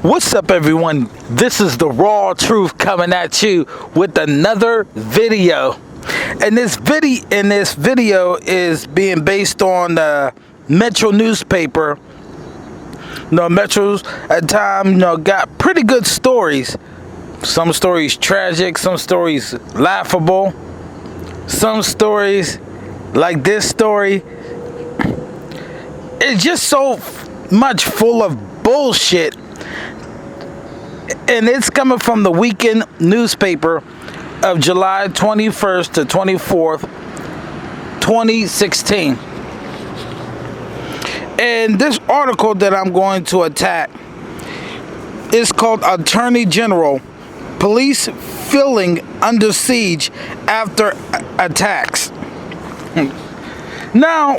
What's up, everyone? This is the raw truth coming at you with another video. And this video is being based on the Metro newspaper. Metro's at times, got pretty good stories. Some stories tragic, some stories laughable, some stories like this story. It's just so much full of bullshit. And it's coming from the Weekend newspaper of July 21st to 24th, 2016. And this article that I'm going to attack is called Attorney General, Police Feeling Under Siege After Attacks. Now,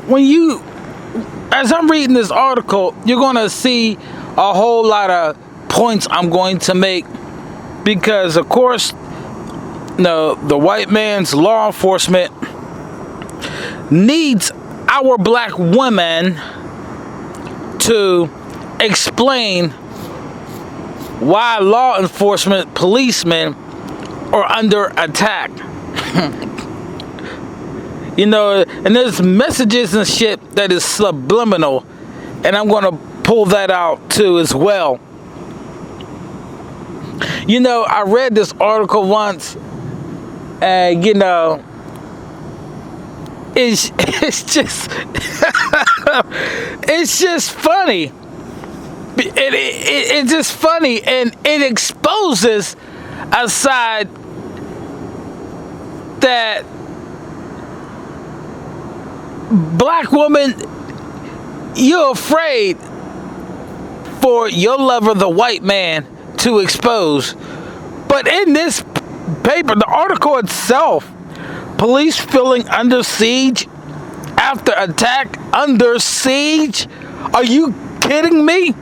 as I'm reading this article, you're going to see a whole lot of points I'm going to make, because of course the white man's law enforcement needs our black women to explain why law enforcement policemen are under attack. And there's messages and shit that is subliminal, and I'm going to pull that out too as well. I read this article once, and it's just it's just funny. It's just funny, and it exposes a side that black woman, you're afraid for your lover, the white man, to expose. But in this paper, the article itself, police feeling under siege after attack. Under siege? Are you kidding me?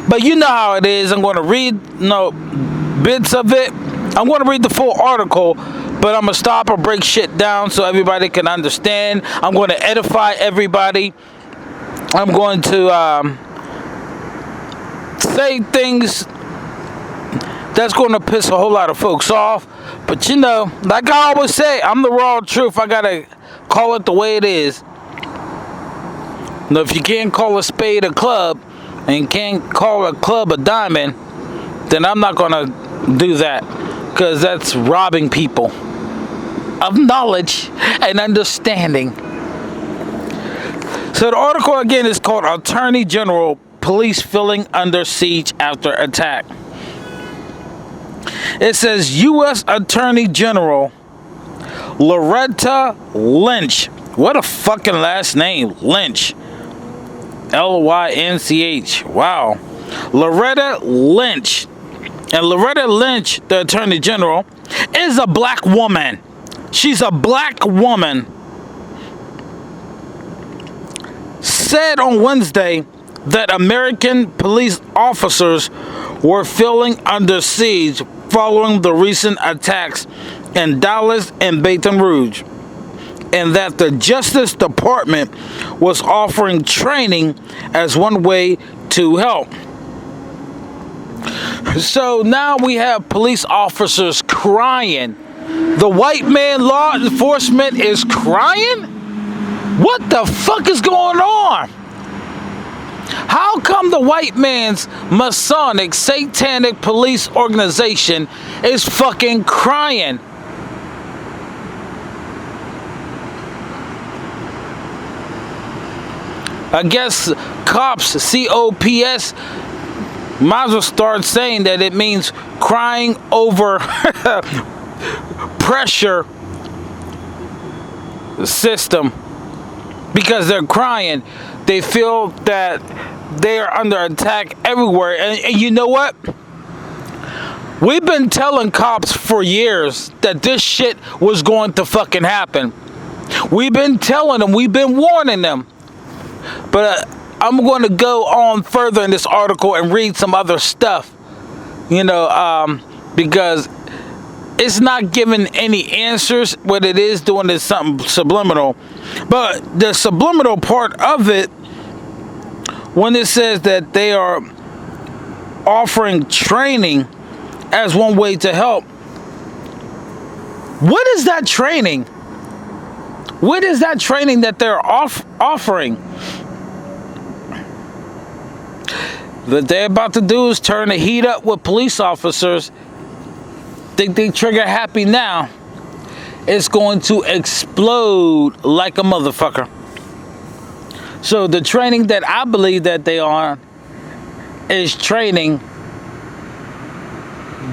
But you know how it is. I'm going to read bits of it. I'm going to read the full article, but I'm going to stop or break shit down so everybody can understand. I'm going to edify everybody. I'm going to say things that's going to piss a whole lot of folks off. But like I always say, I'm the raw truth. I gotta call it the way it is. If you can't call a spade a club and can't call a club a diamond, then I'm not gonna do that, because that's robbing people of knowledge and understanding. So the article again is called Attorney General, Police Feeling Under Siege After Attack. It says U.S. Attorney General Loretta Lynch. What a fucking last name, Lynch. Lynch. Wow. Loretta Lynch. And Loretta Lynch, the Attorney General, is a black woman. She's a black woman. Said on Wednesday that American police officers were feeling under siege following the recent attacks in Dallas and Baton Rouge, and that the Justice Department was offering training as one way to help. So now we have police officers crying. The white man law enforcement is crying? What the fuck is going on? How come the white man's Masonic satanic police organization is fucking crying? I guess cops, C-O-P-S, might as well start saying that it means crying over pressure system, because they're crying. They feel that they are under attack everywhere. And you know what? We've been telling cops for years that this shit was going to fucking happen. We've been telling them. We've been warning them. But I'm going to go on further in this article and read some other stuff. Because it's not giving any answers. What it is doing is something subliminal. But the subliminal part of it when it says that they are offering training as one way to help. What is that training? What is that training that they're offering? What they're about to do is turn the heat up with police officers. Think they trigger happy now. It's going to explode like a motherfucker. So the training that I believe that they are is training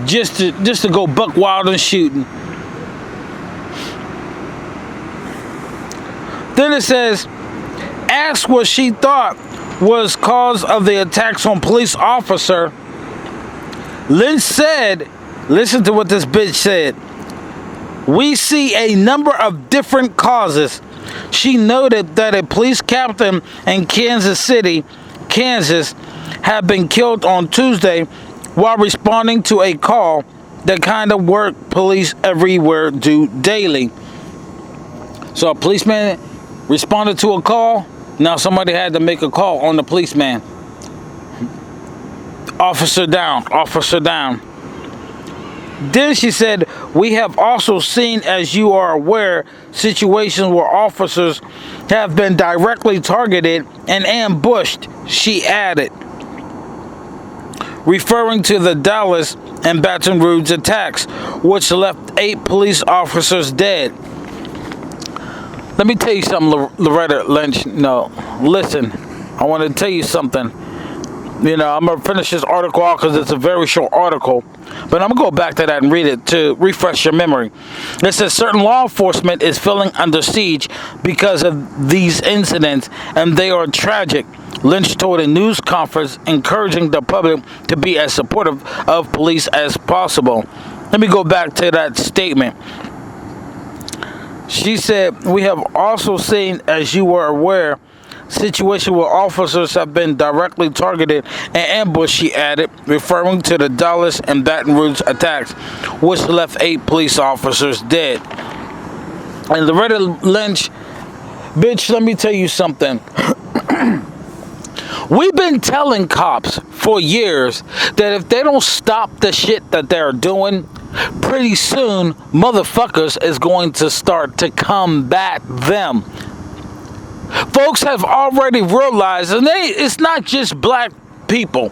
just to go buck wild and shooting. Then it says, asked what she thought was cause of the attacks on police officer, Lynch said, listen to what this bitch said, we see a number of different causes. She noted that a police captain in Kansas City, Kansas, had been killed on Tuesday while responding to a call, the kind of work police everywhere do daily. So a policeman responded to a call. Now somebody had to make a call on the policeman. Officer down, officer down. Then she said, we have also seen, as you are aware, situations where officers have been directly targeted and ambushed, she added, referring to the Dallas and Baton Rouge attacks, which left 8 police officers dead. Let me tell you something, Loretta, Lynch. No, listen, I want to tell you something. You know, I'm going to finish this article out because it's a very short article. But I'm going to go back to that and read it to refresh your memory. It says certain law enforcement is feeling under siege because of these incidents, and they are tragic. Lynch told a news conference encouraging the public to be as supportive of police as possible. Let me go back to that statement. She said, we have also seen, as you were aware, situation where officers have been directly targeted and ambushed, she added, referring to the Dallas and Baton Rouge attacks, which left 8 police officers dead. And Loretta Lynch, bitch, let me tell you something. We've been telling cops for years that if they don't stop the shit that they're doing, pretty soon motherfuckers is going to start to combat them. Folks have already realized, and it's not just black people,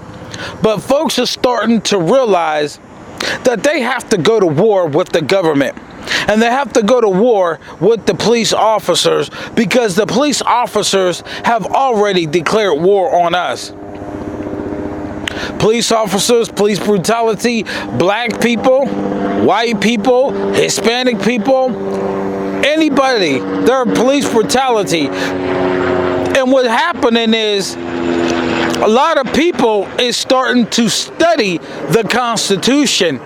but folks are starting to realize that they have to go to war with the government. And they have to go to war with the police officers because the police officers have already declared war on us. Police officers, police brutality, black people, white people, Hispanic people, anybody, there are police brutality. And what's happening is a lot of people is starting to study the Constitution.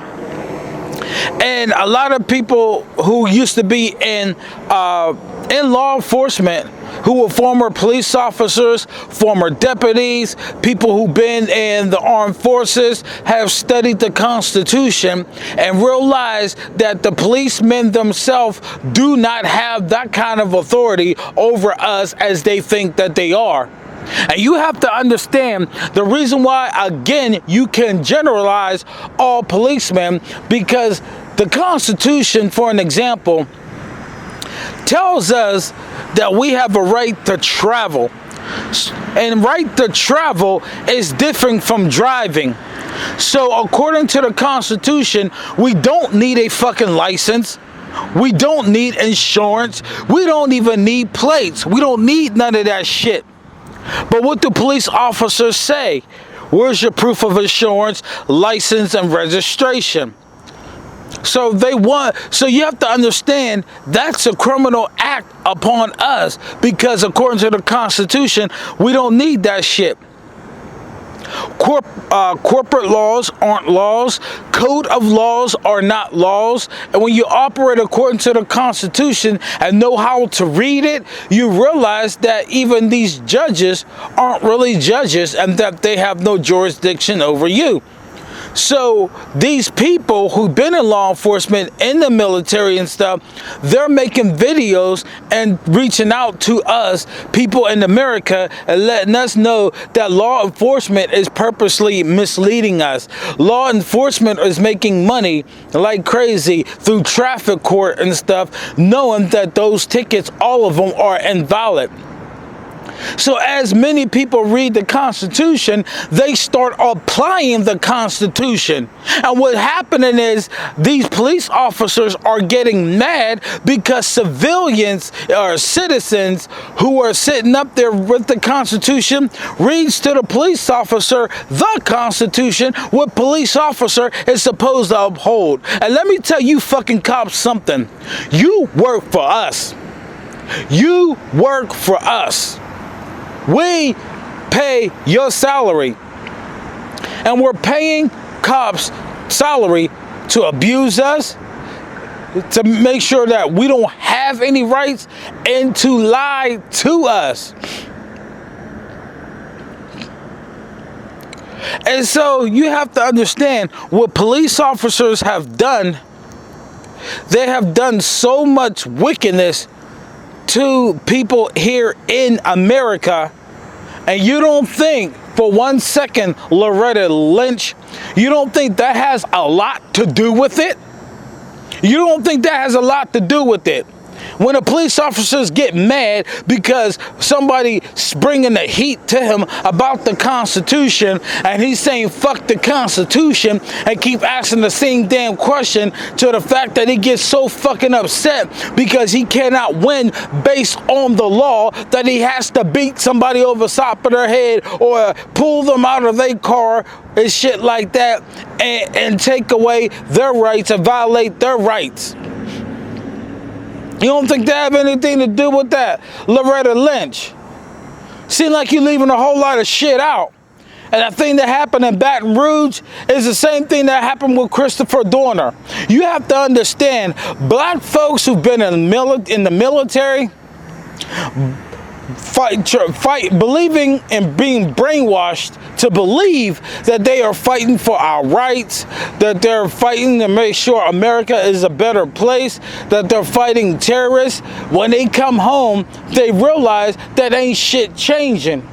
And a lot of people who used to be in law enforcement, who were former police officers, former deputies, people who've been in the armed forces, have studied the Constitution and realized that the policemen themselves do not have that kind of authority over us as they think that they are. And you have to understand the reason why, again, you can generalize all policemen, because the Constitution, for an example, tells us that we have a right to travel. And right to travel is different from driving. So according to the Constitution, we don't need a fucking license. We don't need insurance. We don't even need plates. We don't need none of that shit. But what do police officers say? Where's your proof of insurance, license, and registration? So you have to understand that's a criminal act upon us, because according to the Constitution, we don't need that shit. Corporate laws aren't laws. Code of laws are not laws. And when you operate according to the Constitution and know how to read it, you realize that even these judges aren't really judges and that they have no jurisdiction over you. So these people who've been in law enforcement, in the military and stuff, they're making videos and reaching out to us, people in America, and letting us know that law enforcement is purposely misleading us. Law enforcement is making money like crazy through traffic court and stuff, knowing that those tickets, all of them, are invalid. So as many people read the Constitution, they start applying the Constitution. And what's happening is these police officers are getting mad because civilians or citizens who are sitting up there with the Constitution reads to the police officer the Constitution, what police officer is supposed to uphold. And let me tell you fucking cops something. You work for us. You work for us. We pay your salary, and we're paying cops salary to abuse us, to make sure that we don't have any rights, and to lie to us. And so you have to understand what police officers have done. They have done so much wickedness to people here in America, and you don't think for 1 second, Loretta, Lynch, you don't think that has a lot to do with it? You don't think that has a lot to do with it? When the police officers get mad because somebody's bringing the heat to him about the Constitution, and he's saying fuck the Constitution, and keep asking the same damn question, to the fact that he gets so fucking upset because he cannot win based on the law, that he has to beat somebody over the top of their head or pull them out of their car and shit like that, and take away their rights and violate their rights. You don't think they have anything to do with that, Loretta Lynch? Seems like you're leaving a whole lot of shit out. And that thing that happened in Baton Rouge is the same thing that happened with Christopher Dorner. You have to understand, black folks who've been in the military, fight, believing in being brainwashed to believe that they are fighting for our rights, that they're fighting to make sure America is a better place, that they're fighting terrorists. When they come home, they realize that ain't shit changing.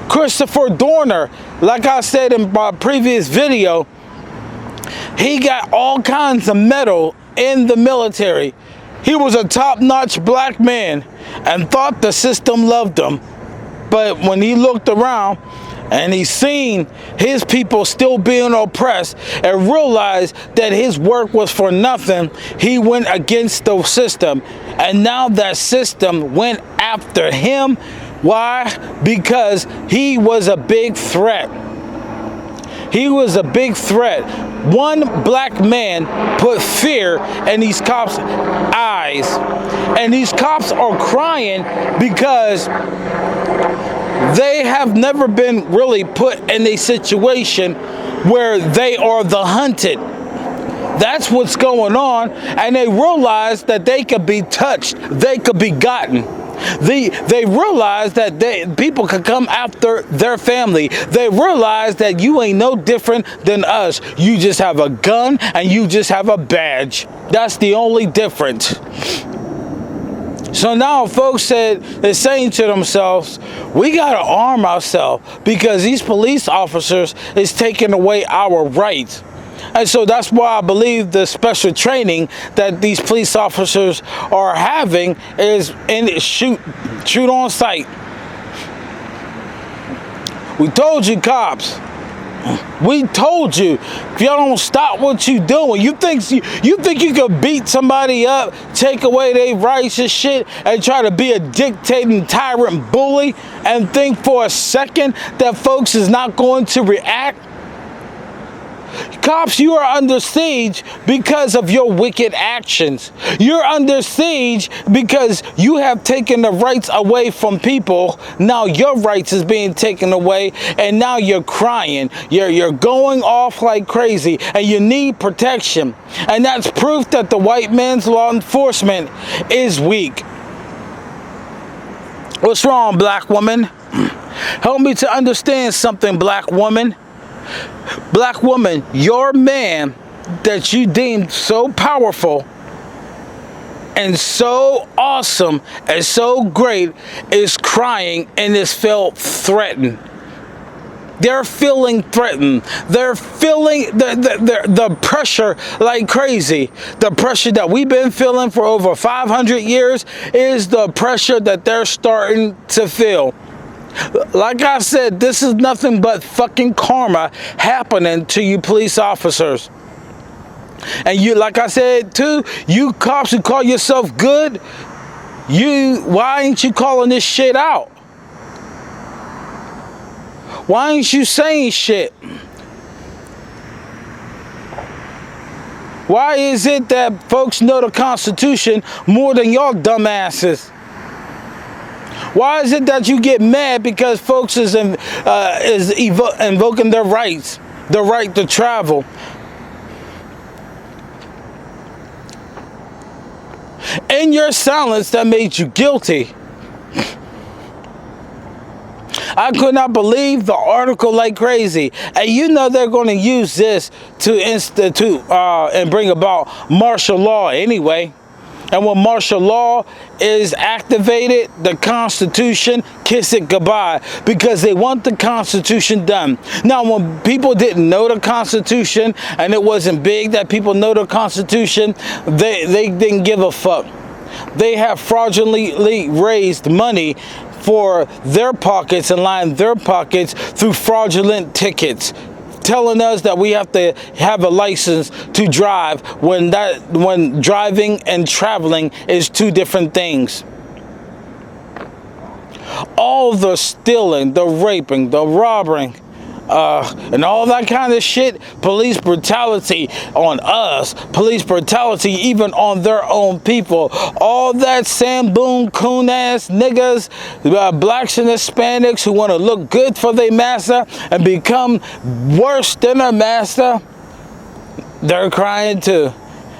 Christopher Dorner, like I said in my previous video, he got all kinds of medal in the military. He was a top-notch black man and thought the system loved him. But when he looked around and he seen his people still being oppressed and realized that his work was for nothing, he went against the system. And now that system went after him. Why? Because he was a big threat. He was a big threat. One black man put fear in these cops' eyes. And these cops are crying because they have never been really put in a situation where they are the hunted. That's what's going on. And they realize that they could be touched. They could be gotten. They realize that people can come after their family. They realize that you ain't no different than us. You just have a gun and you just have a badge. That's the only difference. So now folks they're saying to themselves, we got to arm ourselves because these police officers is taking away our rights. And so that's why I believe the special training that these police officers are having is shoot on sight. We told you, cops. We told you, if y'all don't stop what you doing, you think you could beat somebody up, take away their rights and shit, and try to be a dictating tyrant bully, and think for a second that folks is not going to react? Cops, you are under siege because of your wicked actions. You're under siege because you have taken the rights away from people. Now your rights is being taken away, and now you're crying. You're going off like crazy, and you need protection. And that's proof that the white man's law enforcement is weak. What's wrong, black woman? Help me to understand something, black woman. Black woman, your man that you deemed so powerful and so awesome and so great is crying and is felt threatened. They're feeling threatened. They're feeling the pressure like crazy. The pressure that we've been feeling for over 500 years is the pressure that they're starting to feel. Like I said, this is nothing but fucking karma happening to you police officers. And you, like I said too, you cops who call yourself good, why ain't you calling this shit out? Why ain't you saying shit? Why is it that folks know the Constitution more than y'all dumbasses? Why is it that you get mad because folks is invoking their rights, the right to travel? In your silence, that made you guilty. I could not believe the article like crazy. And you know they're going to use this to institute and bring about martial law anyway. And when martial law is activated, the Constitution, kiss it goodbye, because they want the Constitution done. Now, when people didn't know the Constitution, and it wasn't big that people know the Constitution, they didn't give a fuck. They have fraudulently raised money for their pockets and lined their pockets through fraudulent tickets, telling us that we have to have a license to drive when driving and traveling is two different things. All the stealing, the raping, the robbing, and all that kind of shit, police brutality on us, police brutality even on their own people, all that Sam Boone coon ass niggas, blacks and Hispanics who want to look good for their master and become worse than their master, they're crying too.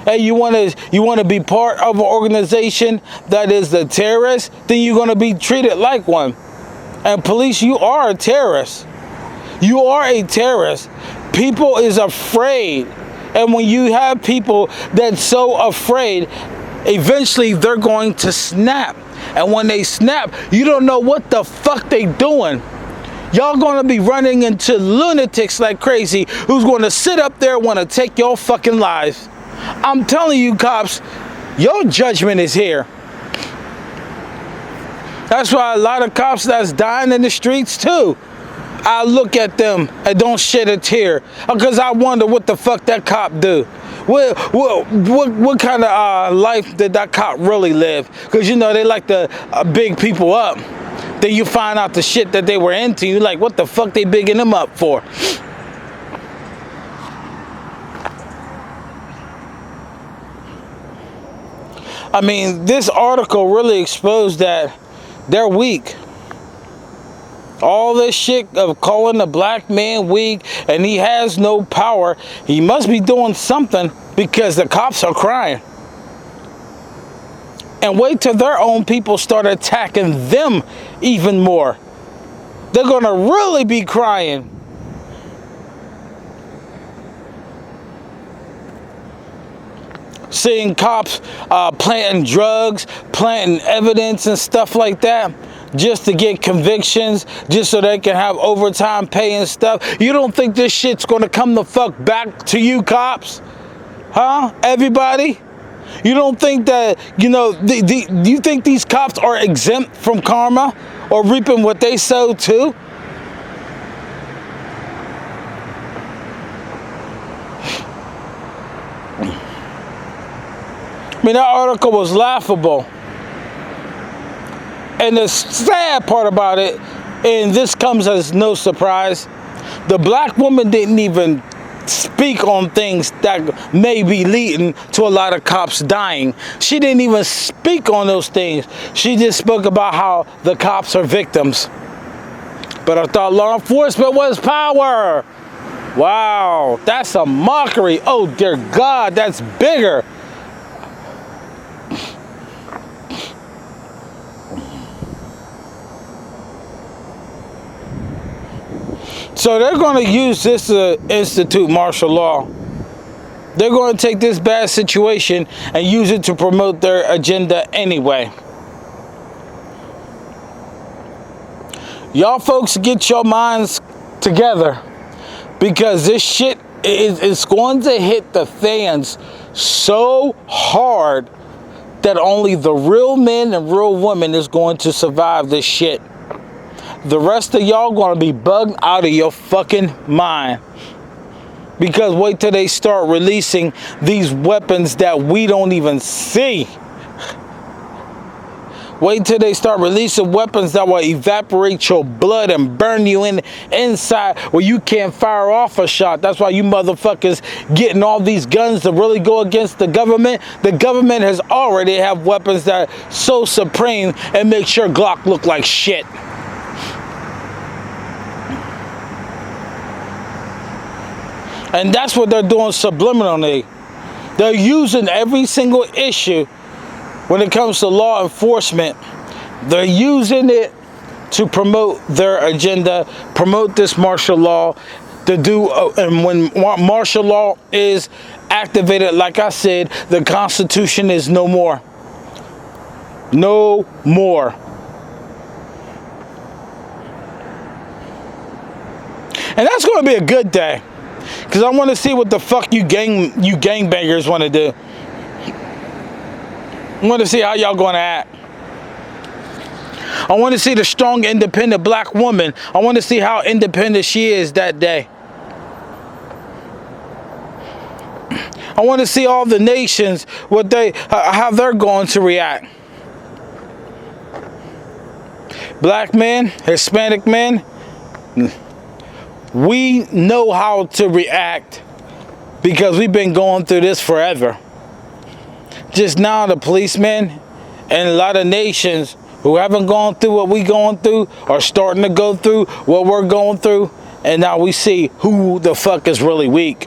Hey, you want to be part of an organization that is the terrorist, then you're going to be treated like one. And police, you are a terrorist. You are a terrorist. People is afraid. And when you have people that's so afraid, eventually they're going to snap. And when they snap, you don't know what the fuck they doing. Y'all gonna be running into lunatics like crazy who's gonna sit up there and wanna take your fucking lives. I'm telling you, cops, your judgment is here. That's why a lot of cops that's dying in the streets too, I look at them and don't shed a tear because I wonder what the fuck that cop do. What kind of life did that cop really live? Because you know they like to big people up. Then you find out the shit that they were into. You like, what the fuck they bigging them up for? I mean, this article really exposed that they're weak. All this shit of calling the black man weak and he has no power, he must be doing something because the cops are crying. And wait till their own people start attacking them even more. They're going to really be crying. Seeing cops planting drugs, planting evidence and stuff like that, just to get convictions, just so they can have overtime pay and stuff. You don't think this shit's gonna come the fuck back to you cops? Huh? Everybody? You don't think that, you know, do you think these cops are exempt from karma or reaping what they sow too? I mean, that article was laughable. And the sad part about it, and this comes as no surprise, the black woman didn't even speak on things that may be leading to a lot of cops dying. She didn't even speak on those things. She just spoke about how the cops are victims. But I thought law enforcement was power. Wow, that's a mockery. Oh dear God, that's bigger. So they're going to use this to institute martial law. They're going to take this bad situation and use it to promote their agenda anyway. Y'all folks, get your minds together, because this shit is going to hit the fans so hard that only the real men and real women is going to survive this shit. The rest of y'all going to be bugged out of your fucking mind. Because wait till they start releasing these weapons that we don't even see. Wait till they start releasing weapons that will evaporate your blood and burn you inside where you can't fire off a shot. That's why you motherfuckers getting all these guns to really go against the government. The government has already have weapons that are so supreme and make sure Glock look like shit. And that's what they're doing subliminally. They're using every single issue when it comes to law enforcement. They're using it to promote their agenda, promote this martial law, to do, and when martial law is activated, like I said, the Constitution is no more. No more. And that's going to be a good day. Because I want to see what the fuck you gangbangers want to do. I want to see how y'all going to act. I want to see the strong, independent black woman. I want to see how independent she is that day. I want to see all the nations, how they're going to react. Black men, Hispanic men, we know how to react because we've been going through this forever. Just now the policemen and a lot of nations who haven't gone through what we're going through are starting to go through what we're going through, and now we see who the fuck is really weak.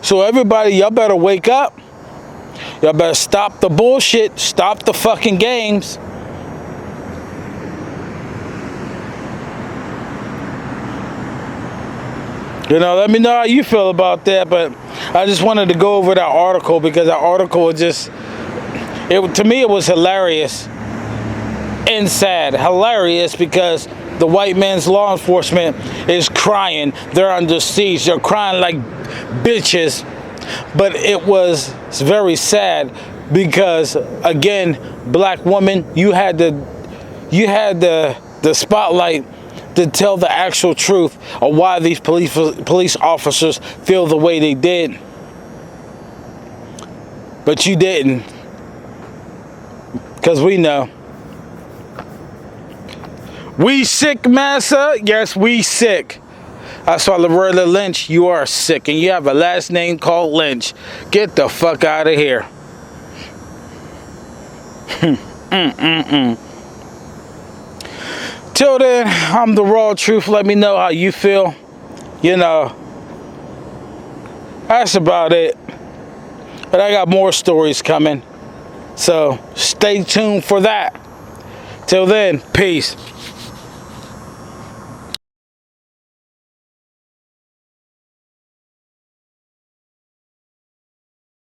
So everybody, y'all better wake up. Y'all better stop the bullshit, stop the fucking games. You know, let me know how you feel about that, but I just wanted to go over that article because that article was just, to me it was hilarious and sad. Hilarious because the white man's law enforcement is crying. They're under siege. They're crying like bitches. But it was very sad because, again, black woman, you had the spotlight to tell the actual truth of why these police officers feel the way they did. But you didn't. Because we know. We sick, massa? Yes, we sick. That's why Loretta Lynch, you are sick. And you have a last name called Lynch. Get the fuck out of here. Till then, I'm the raw truth. Let me know how you feel. You know, that's about it. But I got more stories coming. So stay tuned for that. Till then, peace.